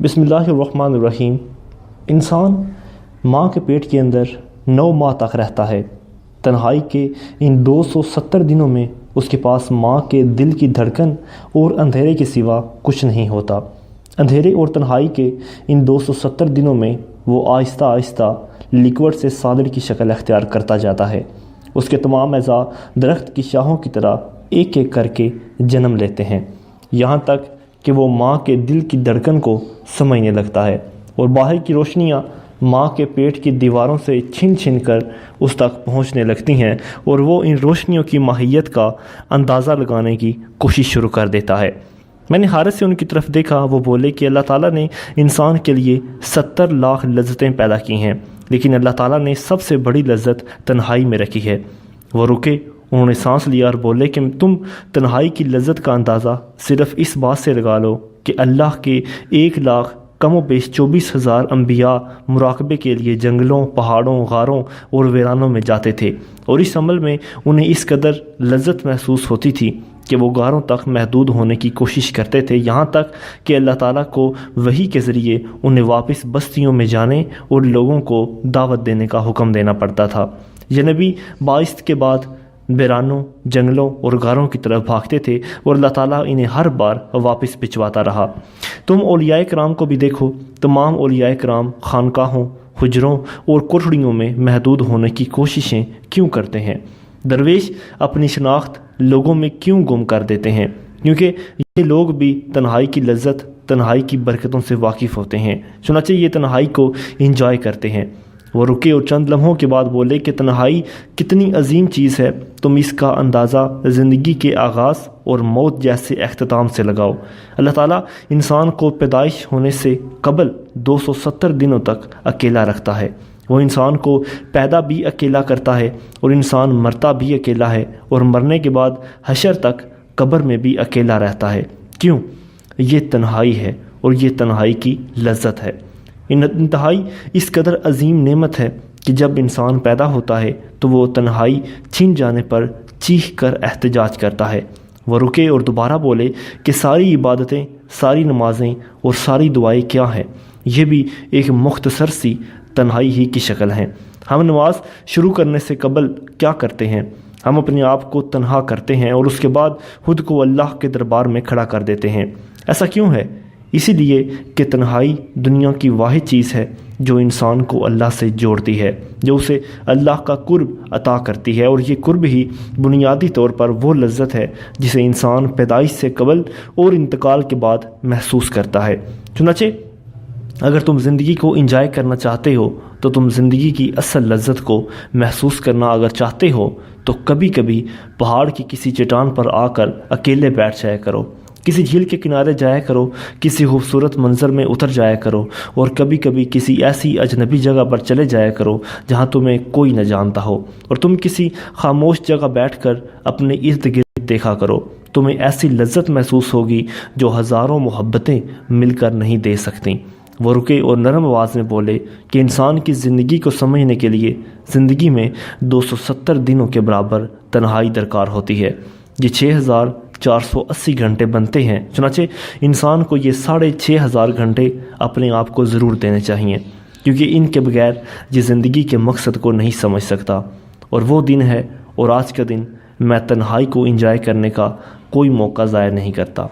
بسم اللہ الرحمن الرحیم۔ انسان ماں کے پیٹ کے اندر 9 ماہ تک رہتا ہے۔ تنہائی کے ان 270 دنوں میں اس کے پاس ماں کے دل کی دھڑکن اور اندھیرے کے سوا کچھ نہیں ہوتا۔ اندھیرے اور تنہائی کے ان 270 دنوں میں وہ آہستہ آہستہ لیکوڈ سے سالڈ کی شکل اختیار کرتا جاتا ہے۔ اس کے تمام اعضاء درخت کی شاخوں کی طرح ایک ایک کر کے جنم لیتے ہیں، یہاں تک کہ وہ ماں کے دل کی دھڑکن کو سمجھنے لگتا ہے، اور باہر کی روشنیاں ماں کے پیٹ کی دیواروں سے چھن چھن کر اس تک پہنچنے لگتی ہیں، اور وہ ان روشنیوں کی ماہیت کا اندازہ لگانے کی کوشش شروع کر دیتا ہے۔ میں نے حارث سے ان کی طرف دیکھا، وہ بولے کہ اللہ تعالیٰ نے انسان کے لیے 70 لاکھ لذتیں پیدا کی ہیں، لیکن اللہ تعالیٰ نے سب سے بڑی لذت تنہائی میں رکھی ہے۔ وہ رکے، انہوں نے سانس لیا اور بولے کہ تم تنہائی کی لذت کا اندازہ صرف اس بات سے لگا لو کہ اللہ کے 1 لاکھ کم و بیش 24,000 انبیاء مراقبے کے لیے جنگلوں، پہاڑوں، غاروں اور ویرانوں میں جاتے تھے، اور اس عمل میں انہیں اس قدر لذت محسوس ہوتی تھی کہ وہ غاروں تک محدود ہونے کی کوشش کرتے تھے، یہاں تک کہ اللہ تعالیٰ کو وحی کے ذریعے انہیں واپس بستیوں میں جانے اور لوگوں کو دعوت دینے کا حکم دینا پڑتا تھا۔ یہ نبی باعث کے بعد ویرانوں، جنگلوں اور غاروں کی طرف بھاگتے تھے، اور اللہ تعالیٰ انہیں ہر بار واپس بھجواتا رہا۔ تم اولیاء کرام کو بھی دیکھو، تمام اولیاء کرام خانقاہوں، حجروں اور کوٹھڑیوں میں محدود ہونے کی کوششیں کیوں کرتے ہیں؟ درویش اپنی شناخت لوگوں میں کیوں گم کر دیتے ہیں؟ کیونکہ یہ لوگ بھی تنہائی کی لذت، تنہائی کی برکتوں سے واقف ہوتے ہیں، چنانچہ یہ تنہائی کو انجوائے کرتے ہیں۔ وہ رکے اور چند لمحوں کے بعد بولے کہ تنہائی کتنی عظیم چیز ہے، تم اس کا اندازہ زندگی کے آغاز اور موت جیسے اختتام سے لگاؤ۔ اللہ تعالیٰ انسان کو پیدائش ہونے سے قبل 270 دنوں تک اکیلا رکھتا ہے۔ وہ انسان کو پیدا بھی اکیلا کرتا ہے، اور انسان مرتا بھی اکیلا ہے، اور مرنے کے بعد حشر تک قبر میں بھی اکیلا رہتا ہے۔ کیوں؟ یہ تنہائی ہے، اور یہ تنہائی کی لذت ہے۔ انتہائی اس قدر عظیم نعمت ہے کہ جب انسان پیدا ہوتا ہے تو وہ تنہائی چھن جانے پر چیخ کر احتجاج کرتا ہے۔ وہ رکے اور دوبارہ بولے کہ ساری عبادتیں، ساری نمازیں اور ساری دعائیں کیا ہیں؟ یہ بھی ایک مختصر سی تنہائی ہی کی شکل ہیں۔ ہم نماز شروع کرنے سے قبل کیا کرتے ہیں؟ ہم اپنے آپ کو تنہا کرتے ہیں، اور اس کے بعد خود کو اللہ کے دربار میں کھڑا کر دیتے ہیں۔ ایسا کیوں ہے؟ اسی لیے کہ تنہائی دنیا کی واحد چیز ہے جو انسان کو اللہ سے جوڑتی ہے، جو اسے اللہ کا قرب عطا کرتی ہے، اور یہ قرب ہی بنیادی طور پر وہ لذت ہے جسے انسان پیدائش سے قبل اور انتقال کے بعد محسوس کرتا ہے۔ چنانچہ اگر تم زندگی کو انجوائے کرنا چاہتے ہو تو تم زندگی کی اصل لذت کو محسوس کرنا اگر چاہتے ہو تو کبھی کبھی پہاڑ کی کسی چٹان پر آ کر اکیلے بیٹھ جایا کرو، کسی جھیل کے کنارے جایا کرو، کسی خوبصورت منظر میں اتر جایا کرو، اور کبھی کبھی کسی ایسی اجنبی جگہ پر چلے جایا کرو جہاں تمہیں کوئی نہ جانتا ہو، اور تم کسی خاموش جگہ بیٹھ کر اپنے ارد گرد دیکھا کرو۔ تمہیں ایسی لذت محسوس ہوگی جو ہزاروں محبتیں مل کر نہیں دے سکتیں۔ وہ رکے اور نرم آواز میں بولے کہ انسان کی زندگی کو سمجھنے کے لیے زندگی میں 270 دنوں کے برابر تنہائی درکار ہوتی ہے۔ یہ 6,480 گھنٹے بنتے ہیں، چنانچہ انسان کو یہ 6,500 گھنٹے اپنے آپ کو ضرور دینے چاہیے، کیونکہ ان کے بغیر یہ زندگی کے مقصد کو نہیں سمجھ سکتا۔ اور وہ دن ہے، اور آج کا دن میں تنہائی کو انجوائے کرنے کا کوئی موقع ضائع نہیں کرتا۔